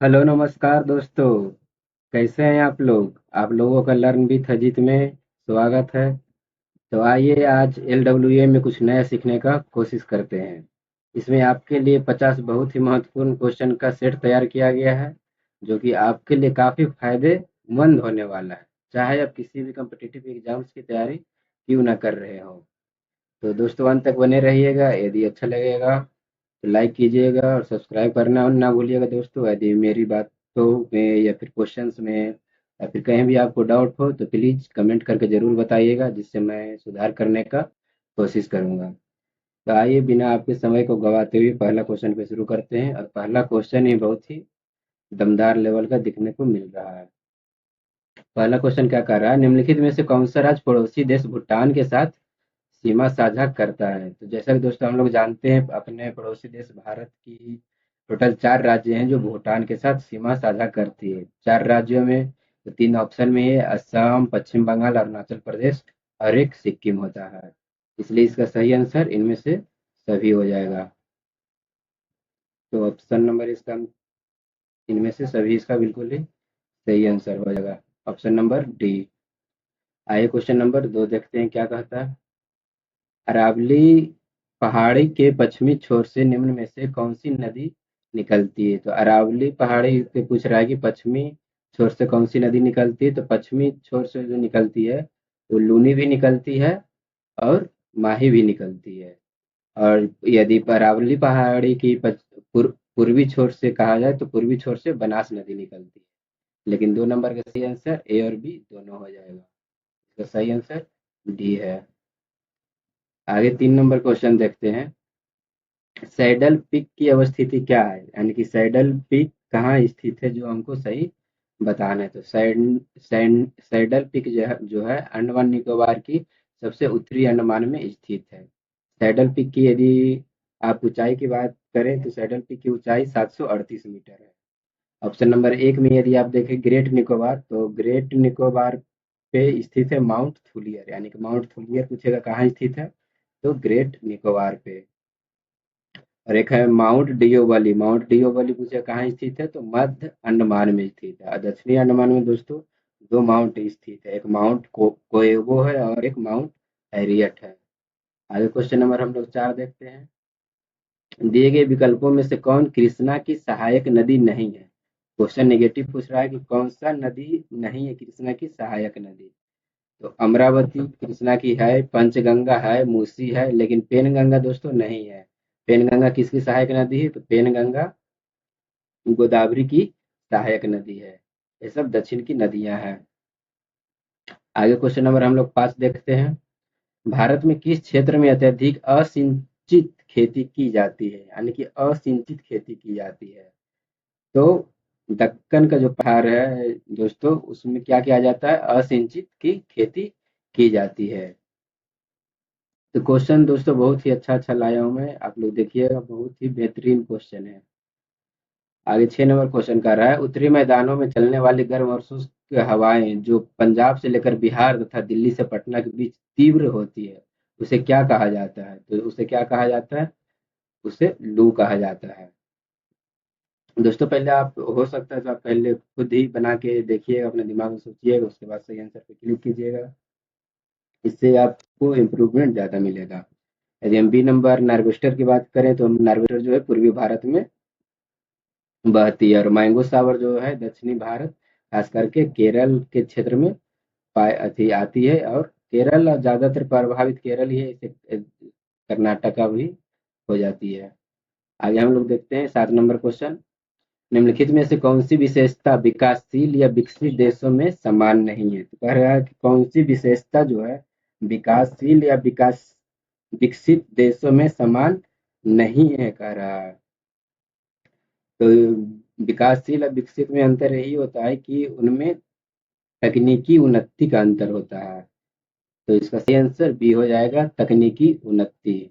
Hello नमस्कार दोस्तों। कैसे हैं आप लोग? आप लोगों का लर्न विथ अजीत में स्वागत है। तो आइए आज LWA में कुछ नया सीखने का कोशिश करते हैं। इसमें आपके लिए 50 बहुत ही महत्वपूर्ण क्वेश्चन का सेट तैयार किया गया है, जो कि आपके लिए काफ़ी फायदेमंद होने वाला है, चाहे आप किसी भी कम्पिटिटिव एग्जाम्स की तैयारी क्यों ना कर रहे हो। तो दोस्तों अंत तक बने रहिएगा। यदि अच्छा लगेगा तो लाइक कीजिएगा और सब्सक्राइब करना ना भूलिएगा दोस्तों। यदि मेरी बातों में या फिर क्वेश्चंस में या फिर कहीं भी आपको डाउट हो तो प्लीज़ कमेंट करके ज़रूर बताइएगा, जिससे मैं सुधार करने का कोशिश करूँगा। तो आइए बिना आपके समय को गवाते हुए पहला क्वेश्चन पे शुरू करते हैं, और पहला क्वेश्चन ही बहुत ही दमदार लेवल का दिखने को मिल रहा है। पहला क्वेश्चन क्या कर रहा है, निम्नलिखित में से कौन सा राज्य पड़ोसी देश भूटान के साथ सीमा साझा करता है? तो जैसा कि दोस्तों हम लोग जानते हैं, अपने पड़ोसी देश भारत की टोटल 4 राज्य हैं जो भूटान के साथ सीमा साझा करती है। 4 राज्यों में तो 3 ऑप्शन में है, असम, पश्चिम बंगाल, अरुणाचल प्रदेश और एक सिक्किम होता है। इसलिए इसका सही आंसर इनमें से सभी हो जाएगा। तो ऑप्शन नंबर इसका इनमें से सभी इसका बिल्कुल ही सही आंसर हो जाएगा। Option number D. आइए क्वेश्चन नंबर 2 देखते हैं क्या कहता है। अरावली पहाड़ी के पश्चिमी छोर से निम्न में से कौन सी नदी निकलती है? तो अरावली पहाड़ी से पूछ रहा है कि पश्चिमी छोर से कौन सी नदी निकलती है। तो पश्चिमी छोर से जो निकलती है वो लूनी भी निकलती है और माही भी निकलती है। और यदि अरावली पहाड़ी की पूर्वी छोर से कहा जाए तो पूर्वी छोर से बनास नदी निकलती है। लेकिन 2 नंबर का सही आंसर ए और बी दोनों हो जाएगा। इसका सही आंसर डी है। आगे 3 नंबर क्वेश्चन देखते हैं। सैडल पीक की अवस्थिति क्या है? यानी कि सैडल पीक कहाँ स्थित है, जो हमको सही बताना है। तो सैडल पीक जो है अंडमान निकोबार की सबसे उत्तरी अंडमान में स्थित है। सैडल पीक की यदि आप ऊंचाई की बात करें तो सैडल पीक की ऊंचाई 738 मीटर है। ऑप्शन नंबर एक में यदि आप देखें ग्रेट निकोबार, तो ग्रेट निकोबार पे स्थित है माउंट थुलियर। यानी कि माउंट थुलियर पूछेगा कहाँ स्थित है, तो ग्रेट निकोबार पे। और एक है माउंट डियोवली। माउंट डियोवली पूछे कहाँ स्थित है, तो मध्य अंडमान में स्थित है। और दक्षिणी अंडमान में दोस्तों 2 माउंट स्थित है, एक माउंट कोएगो है और एक माउंट हैरियट है। आगे क्वेश्चन नंबर हम लोग 4 देखते हैं। दिए गए विकल्पों में से कौन कृष्णा की सहायक नदी नहीं है? क्वेश्चन नेगेटिव पूछ रहा है कि कौन सा नदी नहीं है कृष्णा की सहायक नदी। तो अमरावती कृष्णा की है, पंचगंगा है, मूसी है, लेकिन पेनगंगा दोस्तों नहीं है। पेनगंगा किसकी सहायक नदी है? तो पेनगंगा गोदावरी की सहायक नदी है। ये सब दक्षिण की नदियां हैं। आगे क्वेश्चन नंबर हम लोग 5 देखते हैं। भारत में किस क्षेत्र में अत्यधिक असिंचित खेती की जाती है? यानी कि असिंचित खेती की जाती है। तो दक्कन का जो पठार है दोस्तों, उसमें क्या किया जाता है? असिंचित की खेती की जाती है। तो क्वेश्चन दोस्तों बहुत ही अच्छा लाया हूं मैं, आप लोग देखिएगा, बहुत ही बेहतरीन क्वेश्चन है। आगे 6 नंबर क्वेश्चन कर रहा है, उत्तरी मैदानों में चलने वाली गर्म और शुष्क हवाएं जो पंजाब से लेकर बिहार तथा दिल्ली से पटना के बीच तीव्र होती है, उसे क्या कहा जाता है? तो उसे क्या कहा जाता है? उसे लू कहा जाता है। दोस्तों पहले आप हो सकता है तो आप पहले खुद ही बना के देखिएगा, अपने दिमाग में सोचिएगा, उसके बाद सही आंसर पे क्लिक कीजिएगा। इससे आपको इम्प्रूवमेंट ज़्यादा मिलेगा। यदि हम बी नंबर नार्वेस्टर की बात करें तो नार्वेस्टर जो है पूर्वी भारत में बहती है, और मैंगो सावर जो है दक्षिणी भारत, खास करके केरल के क्षेत्र में आती है। और केरल और ज्यादातर प्रभावित केरल ही है, इसे कर्नाटका भी हो जाती है। आगे हम लोग देखते हैं 7 नंबर क्वेश्चन। निम्नलिखित में से कौन सी विशेषता विकासशील या विकसित देशों में समान नहीं है? तो कह रहा है कि कौन सी विशेषता जो है विकासशील या विकसित देशों में समान नहीं है, कह रहा है। तो विकासशील और विकसित में अंतर यही होता है कि उनमें तकनीकी उन्नति का अंतर होता है। तो इसका सही आंसर बी हो जाएगा, तकनीकी उन्नति।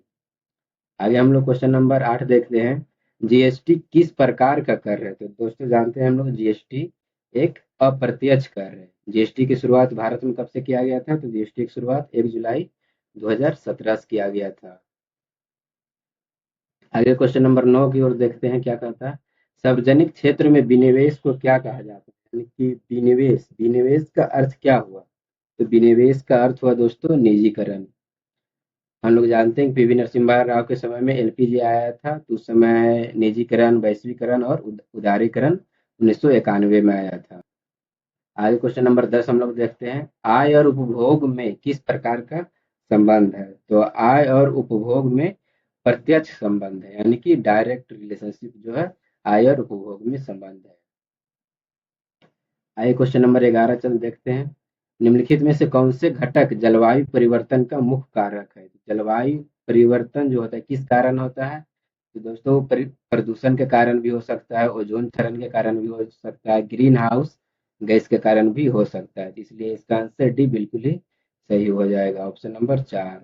आगे हम लोग क्वेश्चन नंबर 8 देखते हैं। जीएसटी किस प्रकार का कर है? तो दोस्तों जानते हैं हम लोग जीएसटी एक अप्रत्यक्ष कर है। जीएसटी की शुरुआत भारत में कब से किया गया था? तो जीएसटी की शुरुआत 1 जुलाई 2017 से किया गया था। आगे क्वेश्चन नंबर 9 की ओर देखते हैं क्या कहता है। सार्वजनिक क्षेत्र में विनिवेश को क्या कहा जाता है? यानी कि विनिवेश, विनिवेश का अर्थ क्या हुआ? तो विनिवेश का अर्थ हुआ दोस्तों निजीकरण। हम लोग जानते हैं कि पीवी नरसिम्हा राव के समय में एलपीजी आया था, तो उस समय निजीकरण, वैश्वीकरण और उदारीकरण 1991 में आया था। आगे क्वेश्चन नंबर 10 हम लोग देखते हैं, आय और उपभोग में किस प्रकार का संबंध है? तो आय और उपभोग में प्रत्यक्ष संबंध है, यानी कि डायरेक्ट रिलेशनशिप जो है आय और उपभोग में संबंध है। आइए क्वेश्चन नंबर 11 चल देखते हैं, निम्नलिखित में से कौन से घटक जलवायु परिवर्तन का मुख्य कारक है? जलवायु परिवर्तन जो होता है किस कारण होता है? तो दोस्तों प्रदूषण के कारण भी हो सकता है, ओजोन क्षरण के कारण भी हो सकता है, ग्रीन हाउस गैस के कारण भी हो सकता है, इसलिए इसका आंसर डी बिल्कुल ही सही हो जाएगा, ऑप्शन नंबर 4।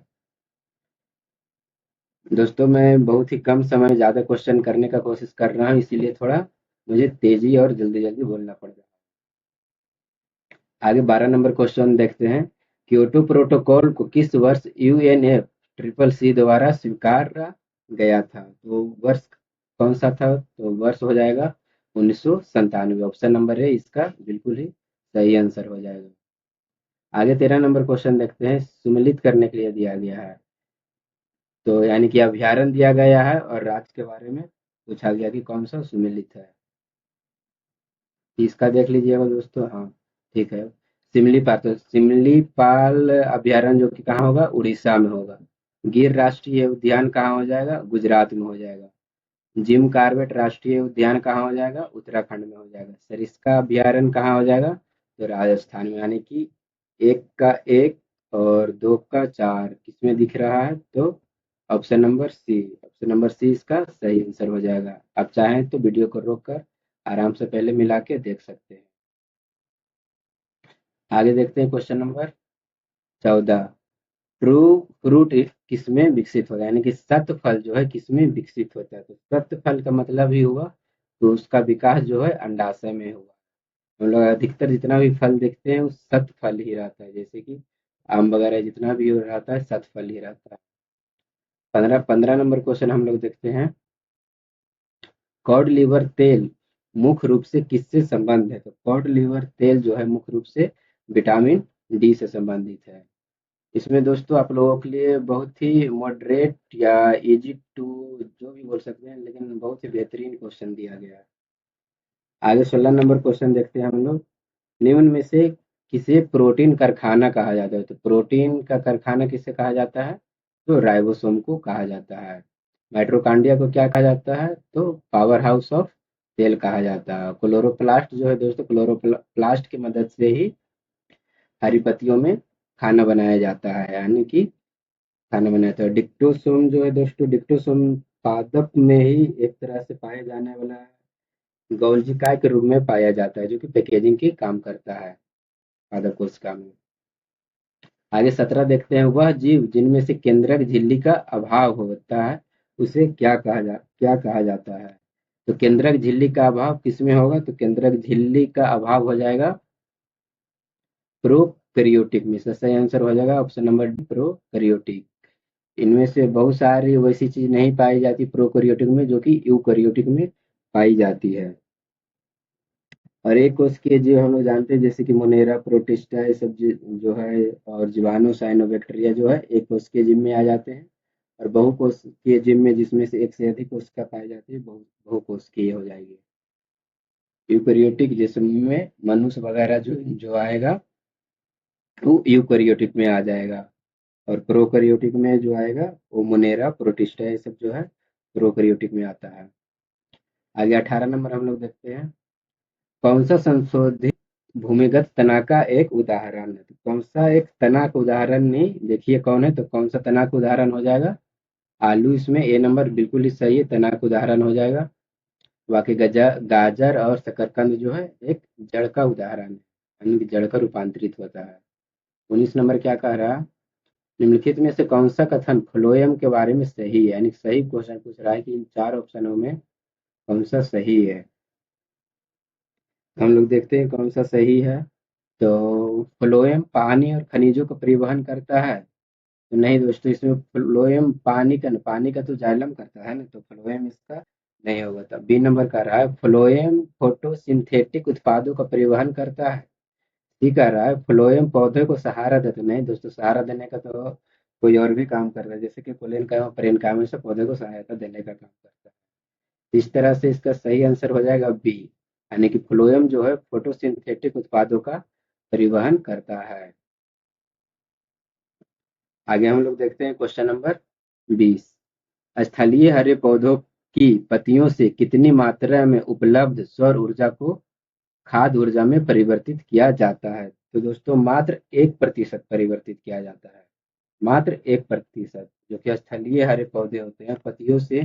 दोस्तों मैं बहुत ही कम समय में ज्यादा क्वेश्चन करने का कोशिश कर रहा हूँ, इसीलिए थोड़ा मुझे तेजी और जल्दी जल्दी बोलना पड़ रहा है। आगे 12 नंबर क्वेश्चन देखते हैं, क्योटो प्रोटोकॉल को किस वर्ष यूएनएफ ट्रिपल सी द्वारा स्वीकारा गया था? तो वर्ष कौन सा था? तो वर्ष हो जाएगा 1997, ऑप्शन नंबर है इसका बिल्कुल ही सही आंसर हो जाएगा। आगे 13 नंबर क्वेश्चन देखते हैं, सुमेलित करने के लिए दिया गया है, तो यानी कि अभ्यारण दिया गया है और राज्य के बारे में पूछा गया कि कौन सा सुमेलित है। इसका देख लीजिएगा दोस्तों, हाँ ठीक है, सिमलीपाल, तो सिमलीपाल अभ्यारण्य जो कि कहाँ होगा? उड़ीसा में होगा। गिर राष्ट्रीय उद्यान कहाँ हो जाएगा? गुजरात में हो जाएगा। जिम कार्बेट राष्ट्रीय उद्यान कहाँ हो जाएगा? उत्तराखंड में हो जाएगा। सरिस्का अभ्यारण्य कहाँ हो जाएगा? तो राजस्थान में, यानी कि एक का एक और दो का चार किसमें दिख रहा है? तो option number C, option number C इसका सही आंसर हो जाएगा। आप चाहें तो वीडियो को रोक कर आराम से पहले मिला के देख सकते हैं। आगे देखते हैं क्वेश्चन नंबर 14, ट्रू फ्रूट किसमें विकसित होता है? यानी कि सत्य फल जो है किसमें विकसित होता है? तो सत्य फल का मतलब ही हुआ, तो उसका विकास जो है अंडाशय में हुआ। हम लोग अधिकतर जितना भी फल देखते हैं वो सत्य फल ही रहता है, जैसे कि आम वगैरह जितना भी हो रहता है सत्य फल ही रहता है। 15 नंबर क्वेश्चन हम लोग देखते हैं, कॉड लिवर तेल मुख्य रूप से किससे संबंध है? तो कॉड लिवर तेल जो है मुख्य रूप से विटामिन डी से संबंधित है। इसमें दोस्तों आप लोगों के लिए बहुत ही मॉडरेट या इजी टू जो भी बोल सकते हैं, लेकिन बहुत ही बेहतरीन क्वेश्चन दिया गया है। आगे 16 नंबर क्वेश्चन देखते हैं हम लोग, निम्न में से किसे प्रोटीन कारखाना कहा जाता है? तो प्रोटीन का कारखाना किसे कहा जाता है? तो राइबोसोम को कहा जाता है। माइटोकॉन्ड्रिया को क्या कहा जाता है? तो पावर हाउस ऑफ सेल कहा जाता है। क्लोरोप्लास्ट जो है दोस्तों, क्लोरोप्लास्ट की मदद से ही हरी पत्तियों में खाना बनाया जाता है, यानी कि खाना बनाता है। डिक्टोसोम जो है दोस्तों, डिक्टोसोम पादप में ही एक तरह से पाया जाने वाला गौल्जिकाय के रूप में पाया जाता है, जो कि पैकेजिंग की काम करता है पादप कोशिका में। आगे 17 देखते हैं, वह जीव जिनमें से केंद्रक झिल्ली का अभाव होता है उसे क्या कहा जाता है? तो केंद्रक झिल्ली का अभाव किसमें होगा? तो केंद्रक झिल्ली का अभाव हो जाएगा प्रोकैरियोटिक में। इसका सही आंसर हो जाएगा ऑप्शन नंबर डी, प्रोकैरियोटिक। इनमें से बहुत सारी वैसी चीज नहीं पाई जाती प्रोकैरियोटिक में जो कि यूकैरियोटिक में पाई जाती है। और एक कोशिकीय जीव हम लोग जानते हैं, जैसे कि मोनेरा, प्रोटिस्टा, ये सब जो है, और जीवाणु, साइनोबैक्टीरिया जो है एक कोशिकीय जीव में आ जाते हैं। और बहुकोशिकीय जीव में जिसमें से एक से अधिक कोशिका पाई जाती है बहुकोशिकीय हो जाएगी। यूकैरियोटिक जिसमें मनुष्य वगैरह जो जो आएगा वो यूकैरियोटिक में आ जाएगा। और प्रोकैरियोटिक में जो आएगा वो मोनेरा, प्रोटिस्टा ये सब जो है प्रोकैरियोटिक में आता है। आगे 18 नंबर हम लोग देखते हैं, कौन सा संशोधित भूमिगत तना का एक उदाहरण है? तो कौन सा एक तना का उदाहरण नहीं, देखिए कौन है, तो कौन सा तना का उदाहरण हो जाएगा? आलू इसमें ए नंबर बिल्कुल ही सही है, तना का उदाहरण हो जाएगा। बाकी गाजर और शकरकंद जो है एक जड़ का उदाहरण है, यानी कि जड़ का रूपांतरित होता है। 19 नंबर क्या कह रहा है, निम्नलिखित में से कौन सा कथन फ्लोएम के बारे में सही है? यानी सही क्वेश्चन पूछ रहा है कि इन चार ऑप्शनों में कौन सा सही है। हम लोग देखते हैं कौन सा सही है। तो फ्लोएम पानी और खनिजों का परिवहन करता है? तो नहीं दोस्तों, इसमें फ्लोएम पानी का तो जाइलम करता है ना, तो फ्लोएम इसका नहीं होगा। तब बी नंबर कह रहा है फ्लोएम फोटोसिंथेटिक उत्पादों का परिवहन करता है। सी कह रहा है फ्लोएम पौधे को सहारा देता नहीं दोस्तों, सहारा देने का तो कोई और भी काम कर रहा है, जैसे कि कोलेनकाइमा परेनकाइमा से पौधे को सहायता देने का काम करता है। इस तरह से इसका सही आंसर हो जाएगा बी, यानी कि फ्लोएम जो है फोटोसिंथेटिक उत्पादों का परिवहन करता है। आगे हम लोग देखते हैं क्वेश्चन नंबर 20। स्थलीय हरे पौधों की पत्तियों से कितनी मात्रा में उपलब्ध सौर ऊर्जा को खाद्य ऊर्जा में परिवर्तित किया जाता है? तो दोस्तों मात्र 1% परिवर्तित किया जाता है, मात्र 1%, जो कि स्थलीय हरे पौधे होते हैं पत्तियों से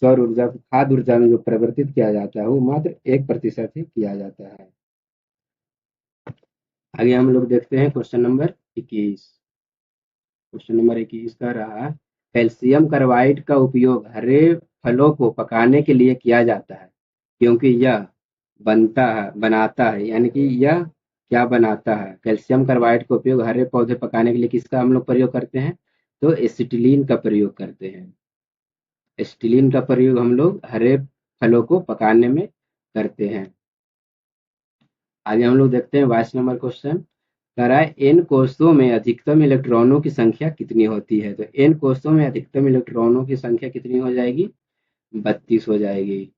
सौर ऊर्जा को खाद्य ऊर्जा में जो परिवर्तित किया जाता है वो मात्र 1% ही किया जाता है। आगे हम लोग देखते हैं क्वेश्चन नंबर 21। क्वेश्चन नंबर 21 का रहा कैल्शियम कार्बाइड का उपयोग हरे फलों को पकाने के लिए किया जाता है, क्योंकि यह बनाता है, यानी कि यह क्या बनाता है? कैल्शियम कार्बाइड का उपयोग हरे पौधे पकाने के लिए किसका हम लोग प्रयोग करते हैं? तो एसिटिलीन का प्रयोग करते हैं। एसिटिलीन का प्रयोग हम लोग हरे फलों को पकाने में करते हैं। आगे हम लोग देखते हैं 22 नंबर क्वेश्चन कह रहा है एन कोषों में अधिकतम इलेक्ट्रॉनों की संख्या कितनी होती है? तो एन कोषों में अधिकतम इलेक्ट्रॉनों की संख्या कितनी हो जाएगी? 32 हो जाएगी।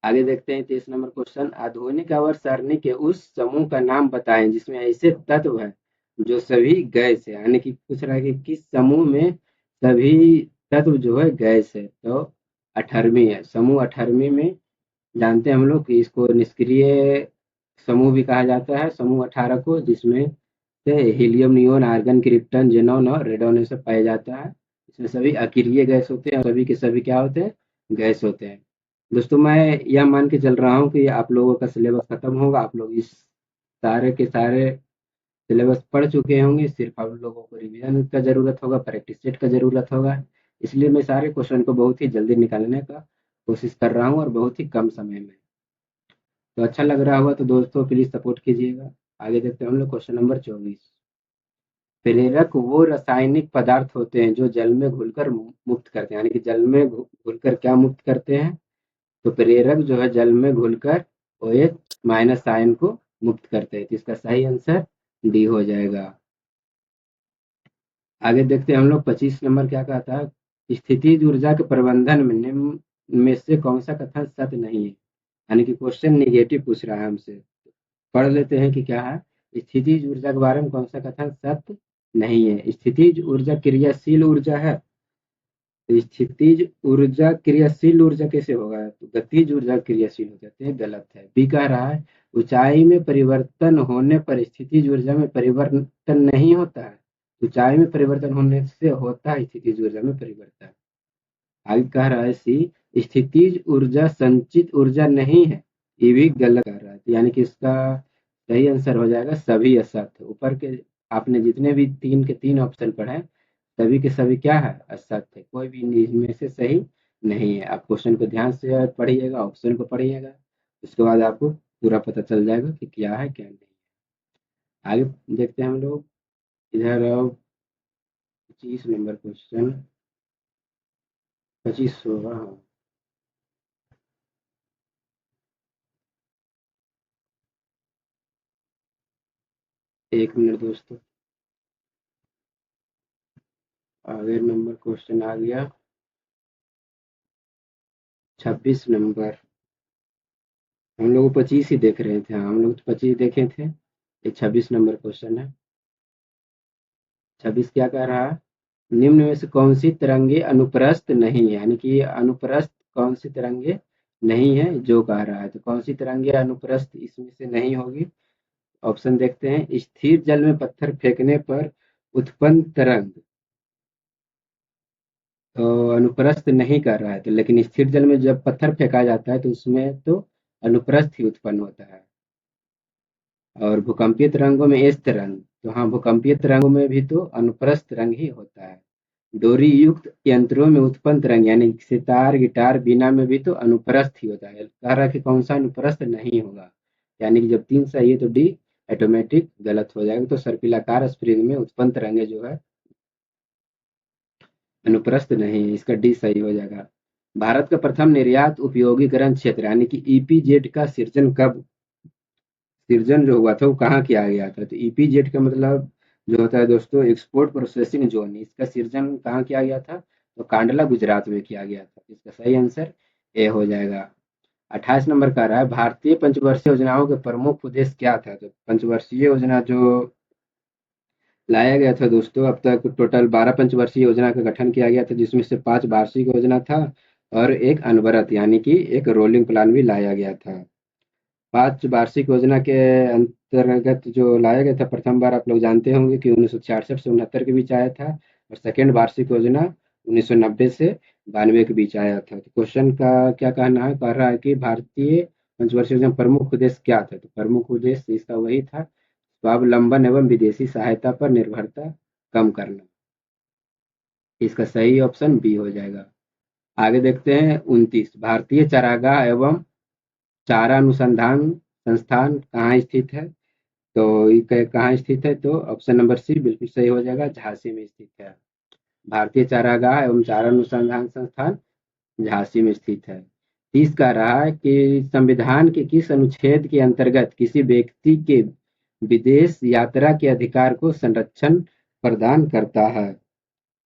आगे देखते हैं 23 नंबर क्वेश्चन आधुनिक आवर्त सारणी के उस समूह का नाम बताएं जिसमें ऐसे तत्व हैं जो सभी गैस है, यानी कि पूछ रहा है कि किस समूह में सभी तत्व जो है गैस है? तो 18वीं है, समूह 18वीं में जानते हैं हम लोग कि इसको निष्क्रिय समूह भी कहा जाता है, समूह 18 को, जिसमें से helium neon argon krypton xenon और रेडॉन ये सब पाया जाता है। इसमें सभी अक्रिय गैस होते हैं और सभी के सभी क्या होते हैं? गैस होते हैं। दोस्तों मैं यह मान के चल रहा हूँ कि आप लोगों का सिलेबस खत्म होगा, आप लोग इस सारे के सारे सिलेबस पढ़ चुके होंगे, सिर्फ आप लोगों को रिवीजन का जरूरत होगा, प्रैक्टिस सेट का जरूरत होगा। इसलिए मैं सारे क्वेश्चन को बहुत ही जल्दी निकालने का कोशिश कर रहा हूँ और बहुत ही कम समय में। तो अच्छा लग रहा होगा तो दोस्तों प्लीज सपोर्ट कीजिएगा। आगे देखते हैं हम लोग क्वेश्चन नंबर 24। प्रेरक वो रासायनिक पदार्थ होते हैं जो जल में घुलकर मुक्त करते हैं, यानी कि जल में घुलकर क्या मुक्त करते हैं? तो प्रेरक जो है जल में घुलकर OH माइनस आयन को मुक्त करते हैं। तो इसका सही आंसर डी हो जाएगा। आगे देखते हैं हम लोग 25 नंबर क्या कहता है स्थितिज ऊर्जा के प्रबंधन में निम्न में से कौन सा कथन सत्य नहीं है? यानी कि क्वेश्चन निगेटिव पूछ रहा है हमसे। पढ़ लेते हैं कि क्या है। स्थितिज ऊर्जा के बारे में कौन सा कथन सत्य नहीं है? स्थितिज ऊर्जा क्रियाशील ऊर्जा है। तो स्थितिज ऊर्जा क्रियाशील ऊर्जा कैसे होगा? तो गतिज ऊर्जा क्रियाशील हो जाते हैं, गलत है। बी कह रहा है ऊंचाई में परिवर्तन होने पर स्थितिज ऊर्जा में परिवर्तन नहीं होता है। ऊंचाई में परिवर्तन होने से होता है स्थितिज ऊर्जा में परिवर्तन। आगे कह रहा है सी स्थितिज ऊर्जा संचित ऊर्जा नहीं है, ये भी गलत कह रहा है। तो यानी कि इसका सही आंसर हो जाएगा सभी असत्य। ऊपर के आपने जितने भी तीन के तीन ऑप्शन पढ़े सभी के सभी क्या है? असत्य, कोई भी इनमें से सही नहीं है। आप क्वेश्चन को ध्यान से पढ़िएगा, ऑप्शन को पढ़िएगा, उसके बाद आपको पूरा पता चल जाएगा कि क्या है क्या नहीं। आगे देखते हैं हम लोग इधर 25 नंबर क्वेश्चन, 25 होगा हाँ। एक मिनट दोस्तों, आगे नंबर क्वेश्चन आ गया 26 नंबर। हम लोग 25 ही देख रहे थे, हाँ, हम लोग तो 25 देखे थे, ये 26 नंबर क्वेश्चन है। 26 क्या कह रहा है निम्न में से कौन सी तरंगे अनुप्रस्थ नहीं है? यानी कि अनुप्रस्थ कौन सी तरंगे नहीं है जो कह रहा है। तो कौन सी तरंगे अनुप्रस्थ इसमें से नहीं होगी? ऑप्शन देखते हैं। स्थिर जल में पत्थर फेंकने पर उत्पन्न तरंग तो अनुप्रस्थ नहीं कर रहा है, तो लेकिन स्थिर जल में जब पत्थर फेंका जाता है तो उसमें तो अनुप्रस्थ ही उत्पन्न होता है। और भूकंपीय तरंगों में एस तरंग, तो हाँ भूकंपीय तरंगों में भी तो अनुप्रस्थ तरंग ही होता है। डोरी युक्त यंत्रों में उत्पन्न तरंग यानी सितार गिटार बीना में भी तो अनुप्रस्थ ही होता है। कह रहा है कि कौन सा अनुप्रस्थ नहीं होगा, यानी कि जब तीन सही है तो डी ऑटोमेटिक गलत हो जाएगा। तो सर्पिलाकार स्प्रिंग में उत्पन्न तरंगे जो है अनुप्रस्थ नहीं, इसका डी सही हो जाएगा। भारत का प्रथम निर्यात उपयोगीकरण क्षेत्र यानी कि ईपीजेड का सृजन जो हुआ था वो कहाँ किया गया था? तो ईपीजेड का मतलब जो होता है दोस्तों एक्सपोर्ट प्रोसेसिंग जोन, इसका सृजन कहाँ किया गया था? तो कांडला गुजरात में किया गया था। इसका सही आंसर ए हो जाएगा। 28 नंबर का रहा है, भारतीय पंचवर्षीय योजनाओं के प्रमुख उद्देश्य क्या था? तो पंचवर्षीय योजना जो लाया गया था दोस्तों, अब तक टोटल 12 पंचवर्षीय योजना का गठन किया गया था, जिसमें से 5 वार्षिक योजना था और एक अनवरत यानी कि एक रोलिंग प्लान भी लाया गया था। 5 वार्षिक योजना के अंतर्गत जो लाया गया था, प्रथम बार आप लोग जानते होंगे कि 1966 से 69 के बीच आया था और सेकेंड वार्षिक योजना 1990 से 92 के बीच आया था। तो क्वेश्चन का क्या कहना है? कह रहा है कि भारतीय पंचवर्षीय योजना प्रमुख उद्देश्य क्या था? तो प्रमुख उद्देश्य इसका वही था, स्वावलंबन एवं विदेशी सहायता पर निर्भरता कम करना। इसका सही ऑप्शन बी हो जाएगा। आगे देखते हैं 29, भारतीय चारागाह एवं चारा अनुसंधान संस्थान कहाँ स्थित है? तो ये कहाँ स्थित है? तो ऑप्शन नंबर सी बिल्कुल सही हो जाएगा, झांसी में स्थित है। भारतीय चारागाह एवं चारा अनुसंधान संस्थान झांसी में स्थित है। 30 का रहा है कि संविधान के किस अनुच्छेद के अंतर्गत किसी व्यक्ति के विदेश यात्रा के अधिकार को संरक्षण प्रदान करता है?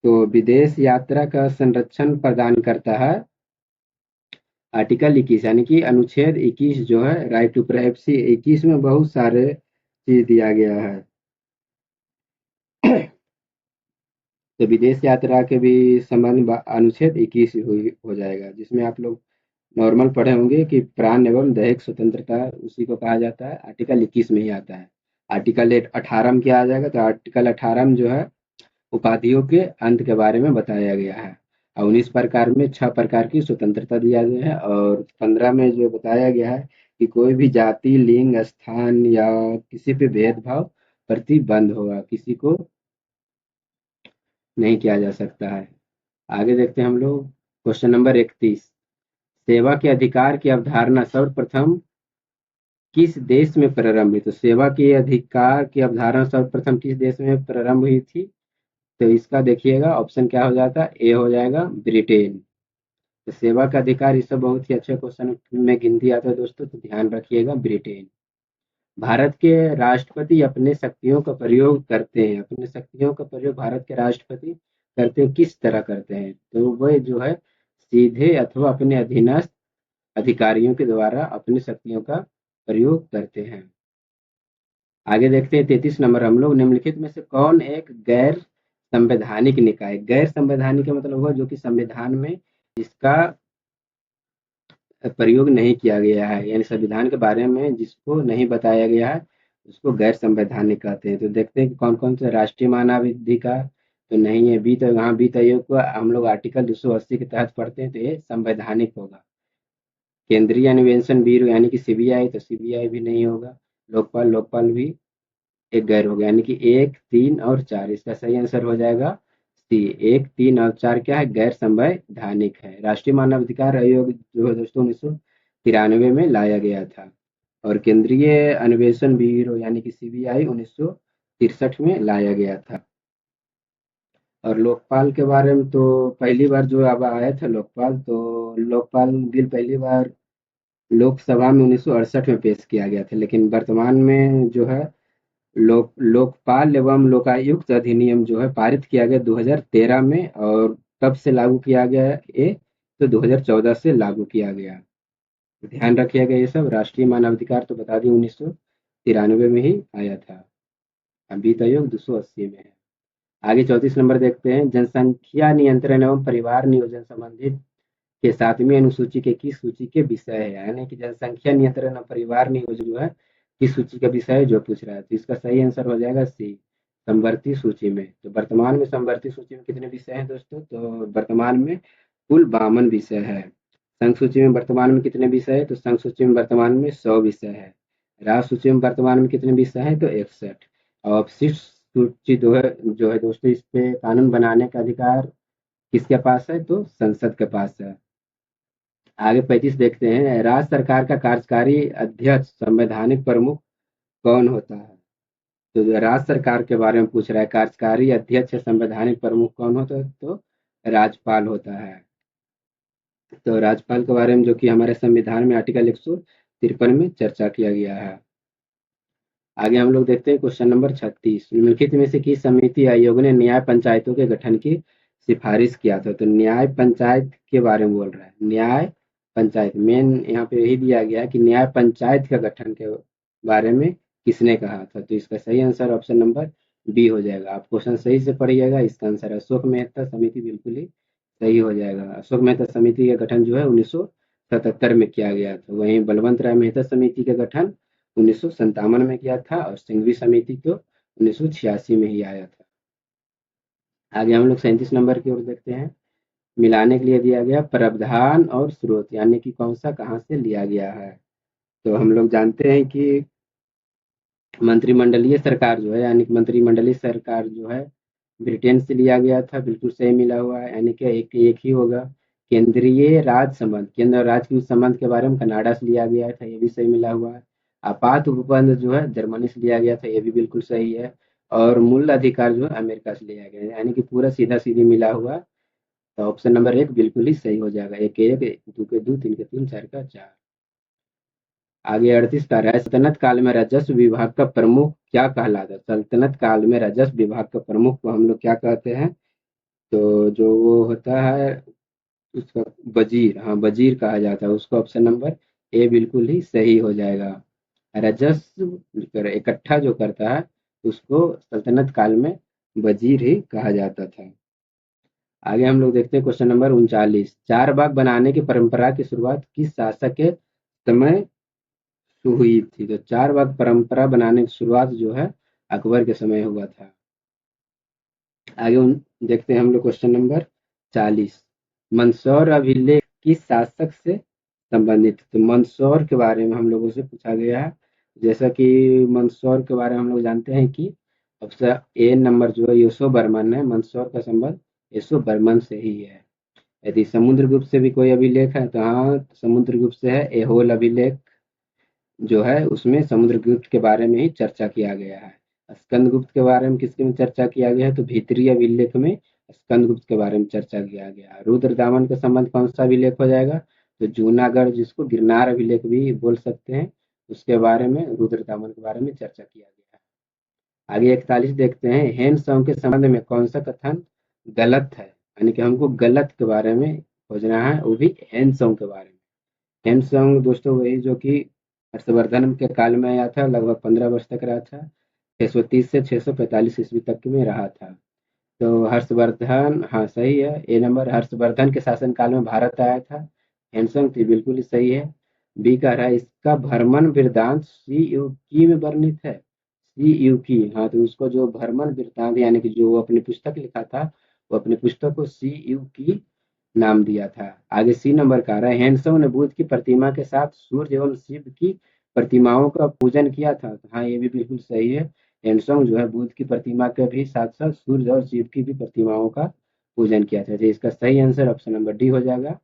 तो विदेश यात्रा का संरक्षण प्रदान करता है आर्टिकल 21 यानी कि अनुच्छेद 21 जो है, राइट टू प्राइवेसी। 21 में बहुत सारे चीज दिया गया है। तो विदेश यात्रा के भी संबंध अनुच्छेद 21 हो जाएगा, जिसमें आप लोग नॉर्मल पढ़े होंगे कि प्राण एवं दैहिक स्वतंत्रता उसी को कहा जाता है, आर्टिकल 21 में ही आता है। आर्टिकल 18 में क्या आ जाएगा? तो आर्टिकल 18 में जो है उपाधियों के अंत के बारे में बताया गया है। और 19 प्रकार में 6 प्रकार की स्वतंत्रता दिया गया है और 15 में जो बताया गया है कि कोई भी जाति, लिंग, स्थान या किसी पे भेदभाव प्रतिबंध होगा, किसी को नहीं किया जा सकता है। आगे देखते हैं हम लोग क्वेश्चन नंबर 31, सेवा के अधिकार की अवधारणा सर्वप्रथम किस देश में प्रारंभ हुई? तो सेवा के अधिकार की अवधारणा सर्वप्रथम किस देश में प्रारंभ हुई थी? तो इसका देखिएगा ऑप्शन क्या हो जाता है? ए हो जाएगा, ब्रिटेन। तो सेवा का अधिकार, ये सब बहुत ही अच्छे क्वेश्चन में गिनती आता है दोस्तों, तो ध्यान रखिएगा, ब्रिटेन। भारत के राष्ट्रपति अपने शक्तियों का प्रयोग करते हैं, अपने शक्तियों का प्रयोग भारत के राष्ट्रपति करते हैं, किस तरह करते हैं? तो वह जो है सीधे अथवा अपने अधीनस्थ अधिकारियों के द्वारा अपनी शक्तियों का प्रयोग करते हैं। आगे देखते हैं 33 नंबर, हम लोग निम्नलिखित में से कौन एक गैर संवैधानिक निकाय? गैर संवैधानिक का मतलब हुआ जो कि संविधान में जिसका प्रयोग नहीं किया गया है, यानी संविधान के बारे में जिसको नहीं बताया गया है उसको गैर संवैधानिक कहते हैं। तो देखते हैं कि कौन कौन से राष्ट्रीय मानवाधिकार तो नहीं है। वित्त, यहाँ वित्त आयोग को हम लोग आर्टिकल 280 के तहत पढ़ते हैं, तो ये संवैधानिक होगा। केंद्रीय अन्वेषण ब्यूरो यानी कि सीबीआई, तो सीबीआई भी नहीं होगा। लोकपाल, लोकपाल भी एक गैर हो गया, यानी कि 1, 3 और 4, इसका सही आंसर हो जाएगा सी। 1, 3 और 4 क्या है? गैर संवैधानिक है। राष्ट्रीय मानवाधिकार आयोग जो है दोस्तों 1993 में लाया गया था और केंद्रीय अन्वेषण ब्यूरो यानी कि सीबीआई 1963 में लाया गया था। और लोकपाल के बारे में तो पहली बार जो अब आया था लोकपाल, तो लोकपाल बिल पहली बार लोकसभा में 1968 में पेश किया गया था, लेकिन वर्तमान में जो है लोकपाल एवं लोकायुक्त अधिनियम जो है पारित किया गया 2013 में और कब से लागू किया गया है ये? तो 2014 से लागू किया गया। ध्यान रखिएगा ये सब। राष्ट्रीय मानवाधिकार तो बता दी 1993 में ही आया था। अभी तो आयोग 280 में है। आगे 34 नंबर देखते हैं, जनसंख्या नियंत्रण एवं परिवार नियोजन संबंधित के 7वीं अनुसूची के किस सूची के विषय है? यानी कि जनसंख्या नियंत्रण और परिवार नियोजन जो है किस सूची का विषय है जो पूछ रहा है? तो इसका सही आंसर हो जाएगा सी, समवर्ती सूची में। तो वर्तमान में समवर्ती सूची में कितने विषय हैं दोस्तों? तो वर्तमान में कुल 52 विषय है। संघ सूची में वर्तमान में कितने विषय है? तो संघ सूची में वर्तमान में 100 विषय है। राज्य सूची में वर्तमान में कितने विषय है? तो 61। और अवशिष्ट सूची जो है दोस्तों, इस पे कानून बनाने का अधिकार किसके पास है? तो संसद के पास है। आगे 35 देखते हैं, राज्य सरकार का कार्यकारी अध्यक्ष संवैधानिक प्रमुख कौन होता है? तो जो राज्य सरकार के बारे में पूछ रहा है, कार्यकारी अध्यक्ष या संवैधानिक प्रमुख कौन होता है? तो राज्यपाल होता है। तो राज्यपाल के बारे में जो कि हमारे संविधान में आर्टिकल 153 में चर्चा किया गया है। आगे हम लोग देखते हैं क्वेश्चन नंबर 36। निम्नलिखित में से किस समिति आयोग ने न्याय पंचायतों के गठन की सिफारिश किया था? तो न्याय पंचायत के बारे में बोल रहा है। न्याय पंचायत मेन यहाँ पे यही दिया गया है कि न्याय पंचायत का गठन के बारे में किसने कहा था? तो इसका सही आंसर ऑप्शन नंबर बी हो जाएगा। आप क्वेश्चन सही से पढ़िएगा। इसका आंसर है अशोक मेहता समिति, बिल्कुल ही सही हो जाएगा। अशोक मेहता समिति का गठन जो है 1977 में किया गया था। वहीं बलवंत राय मेहता समिति का गठन 1957 में किया था और सिंघवी समिति तो 1986 में ही आया था। आगे हम लोग 37 नंबर की ओर देखते हैं। मिलाने के लिए दिया गया प्रावधान और स्रोत यानी कि कौन सा कहाँ से लिया गया है? तो हम लोग जानते हैं कि मंत्रिमंडलीय सरकार जो है यानी कि मंत्रिमंडलीय सरकार जो है ब्रिटेन से लिया गया था, बिल्कुल सही मिला हुआ है, यानी कि एक एक ही होगा। केंद्रीय राज्य संबंध, केंद्र और राज्य के संबंध के बारे में कनाडा से लिया गया था, ये भी सही मिला हुआ है। आपात उपबंध जो है जर्मनी से लिया गया था, ये भी बिल्कुल सही है। और मूल अधिकार जो है अमेरिका से लिया गया है, यानी कि पूरा सीधा सीधी मिला हुआ। तो ऑप्शन नंबर एक बिल्कुल ही सही हो जाएगा। एक एक, दो के दो, तीन के तीन, चार का चार। आगे 38 का है, सल्तनत काल में राजस्व विभाग का प्रमुख क्या कहलाता है? सल्तनत काल में राजस्व विभाग का प्रमुख को हम लोग क्या कहते हैं? तो जो वो होता है उसका वजीर, हाँ वजीर कहा जाता है उसको। ऑप्शन नंबर ए बिल्कुल ही सही हो जाएगा। राजस्व इकट्ठा जो करता है उसको सल्तनत काल में वजीर ही कहा जाता था। आगे हम लोग देखते हैं क्वेश्चन नंबर 39। चार बाग बनाने की परंपरा की शुरुआत किस शासक के समय हुई थी? तो चार बाग परंपरा बनाने की शुरुआत जो है अकबर के समय हुआ था। आगे देखते हैं हम लोग क्वेश्चन नंबर 40। मंदसौर अभिलेख किस शासक से संबंधित? तो मंदसौर के बारे में हम लोगों से पूछा गया है। जैसा कि मंदसौर के बारे में हम लोग जानते हैं कि ऑप्शन ए नंबर जो है यशो बर्मन है। मंदसौर का संबंध यशो बर्मन से ही है। यदि समुद्रगुप्त से भी कोई अभिलेख है तो हाँ समुद्रगुप्त से है। एहोल अभिलेख जो है उसमें समुद्रगुप्त के बारे में ही चर्चा किया गया है। स्कंदगुप्त के बारे में किसके में चर्चा किया गया है? तो भीतरी अभिलेख में स्कंदगुप्त के बारे में चर्चा किया गया है। रुद्रदामन का संबंध कौन सा अभिलेख हो जाएगा? तो जूनागढ़, जिसको गिरनार अभिलेख भी बोल सकते हैं, उसके बारे में रुद्रदामन के बारे में चर्चा किया गया है। आगे 41 देखते हैं। हेन सॉन्ग के संबंध में कौन सा कथन गलत है? यानी कि हमको गलत के बारे में खोजना है, वो भी हेन सॉन्ग के बारे में। सैमसंग दोस्तों वही जो कि हर्षवर्धन के काल में आया था, लगभग 15 वर्ष तक रहा था। 630 से 645 ईस्वी तक में रहा था। तो हर्षवर्धन, हाँ सही है। ए नंबर हर्षवर्धन के शासनकाल में भारत आया था। हैंडसम थी, बिल्कुल ही सही है। बी कह रहा है इसका भ्रमण वृत्तांत सी यू की में वर्णित है। सी यू की, हाँ तो उसको जो भ्रमण वृत्तांत यानी कि जो वो अपनी पुस्तक लिखा था, वो अपनी पुस्तक को सी यू की नाम दिया था। आगे सी नंबर का रहा है। हैंडसम ने बुद्ध की प्रतिमा के साथ सूर्य एवं शिव की प्रतिमाओं का पूजन किया था। तो हाँ ये भी बिल्कुल सही है। हैंडसम जो है बुद्ध की प्रतिमा के भी साथ साथ सूर्य और शिव की भी प्रतिमाओं का पूजन किया था। तो इसका सही आंसर ऑप्शन नंबर डी हो जाएगा,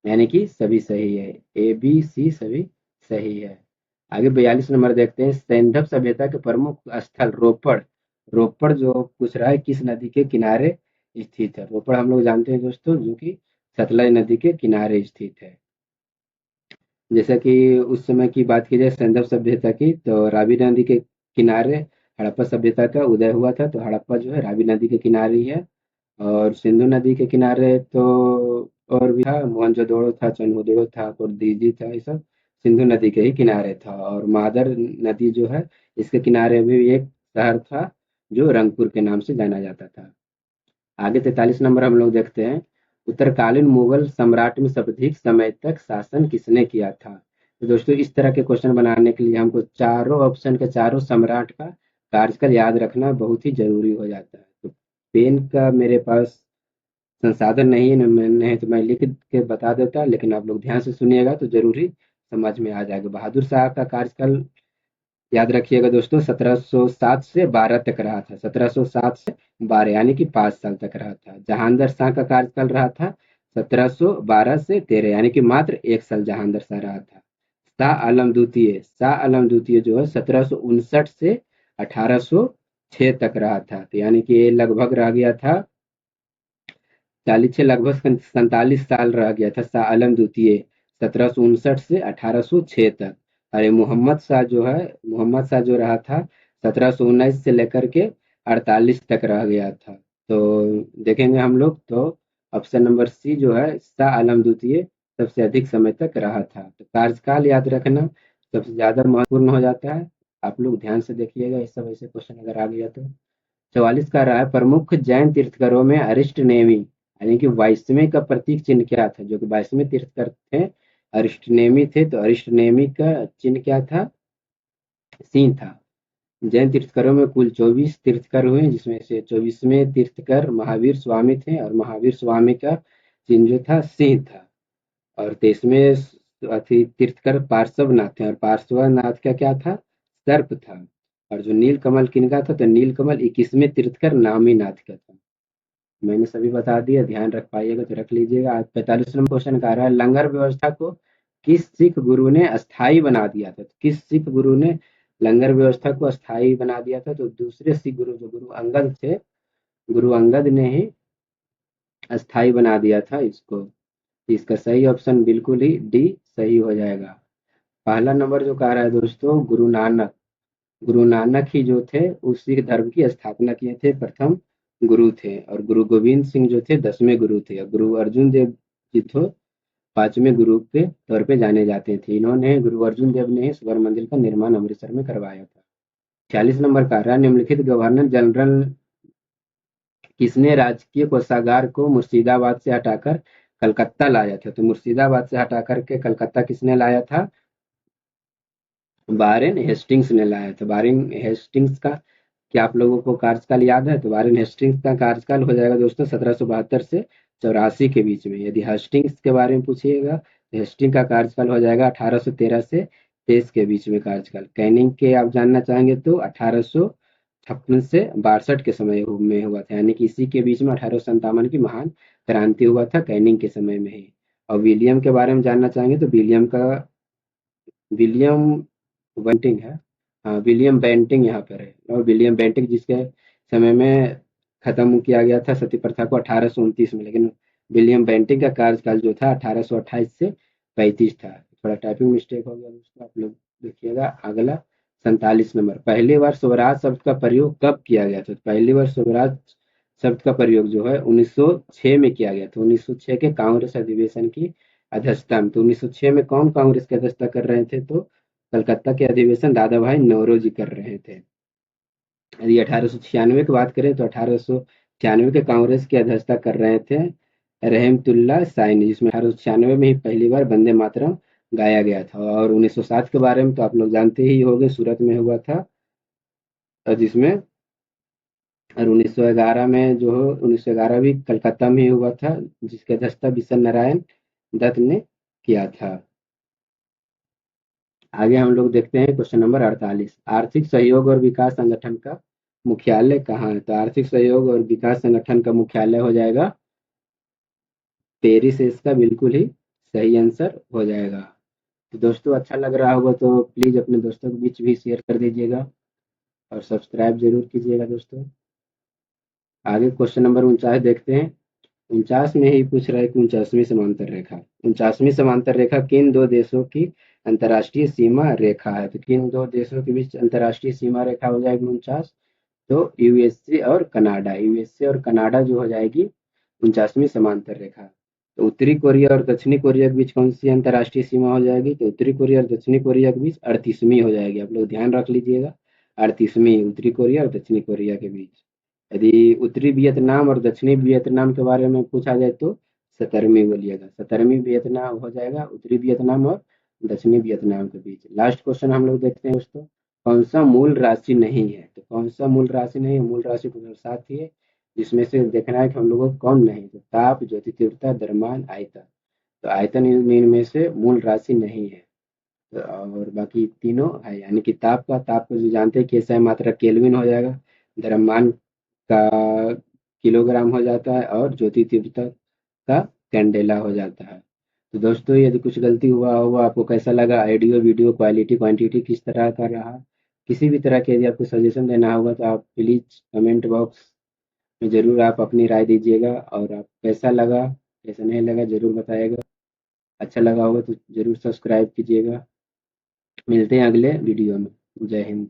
यानी कि सभी सही है। ए बी सी सभी सही है। आगे 42 नंबर देखते हैं। सैंधव सभ्यता के प्रमुख स्थल रोपड़। रोपड़ जो पूछ रहा है किस नदी के किनारे स्थित है? रोपड़ हम लोग जानते हैं दोस्तों जो कि सतलज नदी के किनारे स्थित है। जैसा कि उस समय की बात की जाए सैंधव सभ्यता की, तो रावी नदी के किनारे हड़प्पा सभ्यता का उदय हुआ था। तो हड़प्पा जो है रावी नदी के किनारे ही है। और सिंधु नदी के किनारे तो और भी था, मोहनजोदड़ो था, चंदोदड़ो था और दीजी था, ये सब सिंधु नदी के ही किनारे था। और मादर नदी जो है इसके किनारे भी एक शहर था जो रंगपुर के नाम से जाना जाता था। आगे 43 नंबर हम लोग देखते हैं। उत्तरकालीन मुगल सम्राट में सर्वाधिक समय तक शासन किसने किया था? तो दोस्तों इस तरह के क्वेश्चन बनाने के लिए हमको चारों ऑप्शन के चारों सम्राट का कार्यकाल याद रखना बहुत ही जरूरी हो जाता है। तो पेन का मेरे पास संसाधन नहीं है, नहीं तो मैं लिख के बता देता, लेकिन आप लोग ध्यान से सुनिएगा तो जरूर ही समझ में आ जाएगा। बहादुर शाह का कार्यकाल याद रखिएगा दोस्तों, 1707 से 12 तक रहा था। 1707 से 12 यानी कि 5 साल तक रहा था। जहांगीर शाह का कार्यकाल रहा था 1712 से 13 यानी कि मात्र 1 साल जहांगीर शाह रहा था। शाह आलम द्वितीय जो है 1759 से 1806 तक रहा था। तो यानी कि ये लगभग रह गया था चालीचे लगभग 47 साल रह गया था शाह आलम द्वितीय 1759 से 1806 तक। अरे मोहम्मद शाह जो रहा था 1719 से लेकर के 48 तक रह गया था। तो देखेंगे हम लोग तो ऑप्शन नंबर सी जो है शाह आलम द्वितीय सबसे अधिक समय तक रहा था। तो कार्यकाल याद रखना सबसे ज्यादा महत्वपूर्ण हो जाता है। आप लोग ध्यान से देखिएगा, इस सब ऐसे क्वेश्चन अगर आ गया तो। 44 का रहा है, प्रमुख जैन तीर्थंकरों में अरिष्ट नेमि यानी कि वाइष्णव का प्रतीक चिन्ह क्या था? जो कि वाइष्णव तीर्थंकर थे अरिष्ट नेमि थे, तो अरिष्ट नेमि का चिन्ह क्या था? सिंह था। जैन तीर्थंकरों में कुल 24 तीर्थंकर हुए, जिसमें से 24वें तीर्थंकर महावीर स्वामी थे और महावीर स्वामी का चिन्ह जो था सिंह था। और 23वें तीर्थंकर पार्श्वनाथ थे और पार्श्वनाथ का क्या था? सर्प था। और जो नीलकमल किनका था? तो नीलकमल 21वें तीर्थंकर नामीनाथ का था। मैंने सभी बता दिया, ध्यान रख पाइएगा तो रख लीजिएगा। आज 45 नंबर क्वेश्चन का आ रहा है, लंगर व्यवस्था को किस सिख गुरु ने अस्थाई बना दिया था? तो किस सिख गुरु ने लंगर व्यवस्था को अस्थाई बना दिया था? तो दूसरे सिख गुरु जो गुरु अंगद थे, गुरु अंगद ने ही अस्थाई बना दिया था इसको। इसका सही ऑप्शन बिल्कुल ही डी सही हो जाएगा। पहला नंबर जो कह रहा है दोस्तों, गुरु नानक ही जो थे उस सिख धर्म की स्थापना किए थे, प्रथम गुरु थे। और गुरु गोविंद सिंह जो थे 10वें गुरु थे। और गुरु अर्जुन देव जी तो 5वें गुरु के तौर पे जाने जाते थे। इन्होंने गुरु अर्जुन देव ने ही स्वर्ण मंदिर का निर्माण अमृतसर में करवाया था। 46 नंबर का रहा, निम्नलिखित गवर्नर जनरल किसने राजकीय कोषागार को मुर्शिदाबाद से हटाकर कलकत्ता लाया था? तो मुर्शिदाबाद से हटाकर के कलकत्ता किसने लाया था? वारेन हेस्टिंग्स ने लाया था। वारेन हेस्टिंग्स का क्या आप लोगों को कार्यकाल याद है? तो वारेन हेस्टिंग्स का कार्यकाल हो जाएगा दोस्तों 1772 से 84 के बीच में। यदि हेस्टिंग्स के बारे में पूछिएगा तो हेस्टिंग का कार्यकाल हो जाएगा 1813 से 23 के बीच में कार्यकाल। कैनिंग के आप जानना चाहेंगे तो 1856 से 62 के समय में हुआ था, यानी कि इसी के बीच में 1857 की महान क्रांति हुआ था कैनिंग के समय में ही। और विलियम के बारे में जानना चाहेंगे तो विलियम बेंटिंग है। हाँ, विलियम बेंटिंग यहाँ पर है। और विलियम बेंटिंग जिसके समय में खत्म किया गया था सती प्रथा को 1829 में, लेकिन विलियम बेंटिंग का कार्यकाल जो था 1828 से 35 था। थोड़ा टाइपिंग मिस्टेक हो गया दोस्तों, आप लोग देखिएगा। अगला 47 नंबर, पहली बार स्वराज शब्द का प्रयोग कब किया गया था? तो पहली बार स्वराज शब्द का प्रयोग जो है 1906 में किया गया था। 1906 के कांग्रेस अधिवेशन की अध्यक्षता में। तो 1906 में कौन कांग्रेस की अध्यक्षता कर रहे थे? तो कलकत्ता के अधिवेशन दादा भाई नौरोजी कर रहे थे। यदि 1896 की बात करें तो 1896 के कांग्रेस की अध्यक्षता कर रहे थे रहमतुल्ला साइनी, जिसमें 1896 में ही पहली बार वंदे मातरम गाया गया था। और 1907 के बारे में तो आप लोग जानते ही होंगे, सूरत में हुआ था, जिसमें और 1911 में जो 1911 भी कलकत्ता में ही हुआ था, जिसकी अध्यक्षता बिशन नारायण दत्त ने किया था। आगे हम लोग देखते हैं क्वेश्चन नंबर 48, आर्थिक सहयोग और विकास संगठन का मुख्यालय कहाँ है? तो आर्थिक सहयोग और विकास संगठन का मुख्यालय हो जाएगा पेरिस। इसका बिल्कुल ही सही आंसर हो जाएगा। तो दोस्तों अच्छा लग रहा होगा तो प्लीज अपने दोस्तों के बीच भी शेयर कर दीजिएगा और सब्सक्राइब जरूर कीजिएगा दोस्तों। आगे क्वेश्चन नंबर 49 देखते हैं। 49 में ही पूछ रहा है कि 49वीं समांतर रेखा, 49वीं समांतर रेखा किन दो देशों की अंतर्राष्ट्रीय सीमा रेखा है? तो किन दो देशों के बीच अंतर्राष्ट्रीय सीमा रेखा हो जाएगी 49? तो यूएसए और कनाडा, यूएसए और कनाडा जो हो जाएगी 49वीं समांतर रेखा। तो उत्तरी कोरिया और दक्षिणी कोरिया के बीच कौन सी अंतर्राष्ट्रीय सीमा हो जाएगी? तो उत्तरी कोरिया और दक्षिणी कोरिया के बीच 38वीं हो जाएगी। आप लोग ध्यान रख लीजिएगा, 38वीं उत्तरी कोरिया और दक्षिणी कोरिया के बीच। यदि उत्तरी वियतनाम और दक्षिणी वियतनाम के बारे में पूछा जाए तो 17वीं बोलिएगा। 17वीं वियतनाम हो जाएगा उत्तरी वियतनाम और दक्षिणी वियतनाम के बीच। लास्ट क्वेश्चन हम लोग देखते हैं दोस्तों, कौन सा मूल राशि नहीं है? तो कौन सा मूल राशि नहीं है? मूल राशि को दर्शाती है, जिसमें से देखना है कि हम लोगों को कौन नहीं। तो ताप, ज्योति तीव्रता, द्रव्यमान, आयतन। तो आयतन इनमें से मूल राशि नहीं है। तो और बाकी तीनों है, यानी कि ताप को जो जानते हैं केसर मात्रा केल्विन हो जाएगा, द्रव्यमान का किलोग्राम हो जाता है और ज्योति तीव्रता का कैंडेला हो जाता है। तो दोस्तों यदि कुछ गलती हुआ होगा, आपको कैसा लगा ऑडियो वीडियो, क्वालिटी क्वांटिटी किस तरह का रहा, किसी भी तरह के यदि आपको सजेशन देना होगा तो आप प्लीज कमेंट बॉक्स में ज़रूर आप अपनी राय दीजिएगा और आप कैसा लगा, कैसा नहीं लगा ज़रूर बताइएगा। अच्छा लगा होगा तो ज़रूर सब्सक्राइब कीजिएगा। मिलते हैं अगले वीडियो में। जय हिंद।